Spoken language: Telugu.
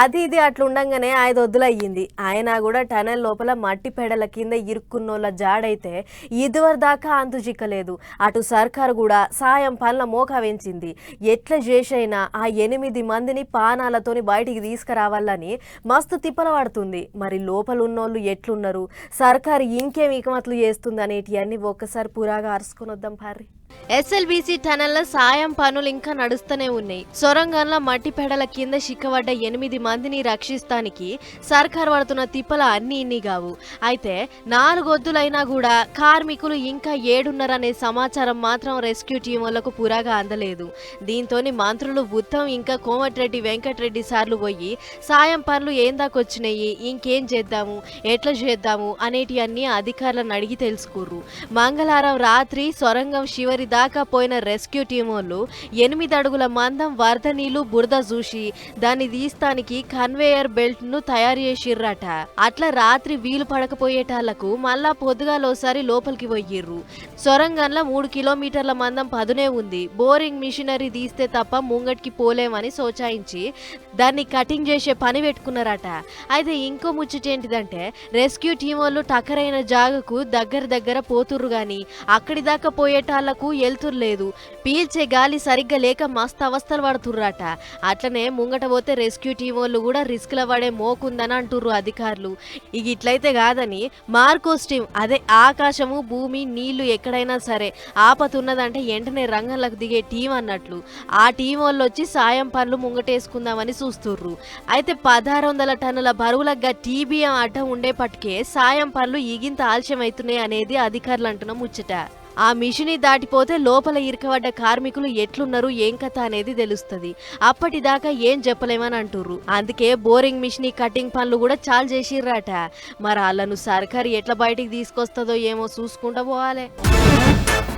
అది ఇది అట్లుండంగానే 5 వద్దులయ్యింది. ఆయన కూడా టనెల్ లోపల మట్టి పెడల కింద ఇరుక్కున్నోళ్ళ జాడైతే ఇదివర దాకా అంతు చిక్కలేదు. అటు సర్కారు కూడా సాయం పనుల మోకా వెంచింది. ఎట్ల చేసైనా ఆ 8 మందిని పానాలతోని బయటికి తీసుకురావాలని మస్తు తిప్పల పడుతుంది. మరి లోపలున్నోళ్ళు ఎట్లున్నారు, సర్కారు ఇంకేం ఇకమతులు చేస్తుంది అనేటివన్నీ ఒక్కసారి పురాగా అరుసుకొని వద్దాం పారి. ఎస్ఎల్బీసీ టనెల్ల సాయం పనులు ఇంకా నడుస్తూనే ఉన్నాయి. సొరంగంలో మట్టి పెడల కింద చిక్కబడ్డ 8 మందిని రక్షిస్తానికి సర్కార్ పడుతున్న తిప్పల అన్ని ఇన్ని కావు. అయితే 4 వద్దులైనా కూడా కార్మికులు ఇంకా 7 అనే సమాచారం మాత్రం రెస్క్యూ టీం వాళ్లకు పురాగా అందలేదు. దీంతో మంత్రులు బుద్ధం ఇంకా కోమటిరెడ్డి వెంకటరెడ్డి సార్లు పోయి సాయం పనులు ఏం దాకొచ్చినాయి, ఇంకేం చేద్దాము, ఎట్లా చేద్దాము అనేటి అన్ని అధికారులను అడిగి తెలుసుకుర్రు. మంగళవారం రాత్రి సొరంగం శివరి దాకా పోయిన రెస్క్యూ టీం వాళ్ళు 8 అడుగుల మందం వరద నీళ్లు బురద చూసి దాన్ని తీస్తానికి కన్వేయర్ బెల్ట్ ను తయారు చేసిర్రట. అట్లా రాత్రి వీలు పడకపోయేటాళ్లకు మళ్ళా పొద్దుగాలోసారి లోపలికి పోయిర్రు. సొరంగంలో 3 కిలోమీటర్ల మందం పదునే ఉంది. బోరింగ్ మిషనరీ తీస్తే తప్ప ముంగటికి పోలేమని సోచాయించి దాన్ని కటింగ్ చేసే పని పెట్టుకున్నారట. అయితే ఇంకో ముచ్చటేంటిదంటే రెస్క్యూ టీం వాళ్ళు టకరైన జాగకు దగ్గర పోతుర్రు గాని అక్కడి దాకా పోయేటాళ్లకు వెళ్తురు లేదు. పీల్చే గాలి సరిగ్గా లేక మస్తు అవస్థలు పడుతుర్రట. అట్లనే ముంగట పోతే రెస్క్యూ టీం వాళ్ళు కూడా రిస్క్ ల పడే మోకుందని అంటుర్రు అధికారులు. ఇక ఇట్లయితే కాదని మార్కోస్ టీం, అదే ఆకాశము భూమి నీళ్లు ఎక్కడైనా సరే ఆపతున్నదంటే వెంటనే రంగంలోకి దిగే టీం అన్నట్లు ఆ టీం వాళ్ళు వచ్చి సాయం పనులు ముంగటేసుకుందామని చూస్తుర్రు. అయితే 1600 టన్నుల బరువులగా టీబీఎం అడ్డం ఉండేపటికే సాయం పనులు ఈగింత ఆలస్యం అవుతున్నాయి అనేది అధికారులు అంటున్న ముచ్చట. ఆ మిషని దాటిపోతే లోపల ఇరకబడ్డ కార్మికులు ఎట్లున్నారు ఏం కథ అనేది తెలుస్తుంది. అప్పటిదాకా ఏం చెప్పలేమని అంటుర్రు. అందుకే బోరింగ్ మిషని కటింగ్ పనులు కూడా చాలు చేసిర్రట. మరి వాళ్ళను సర్కారు ఎట్లా బయటికి తీసుకొస్తుందో ఏమో చూసుకుంటూ పోవాలి.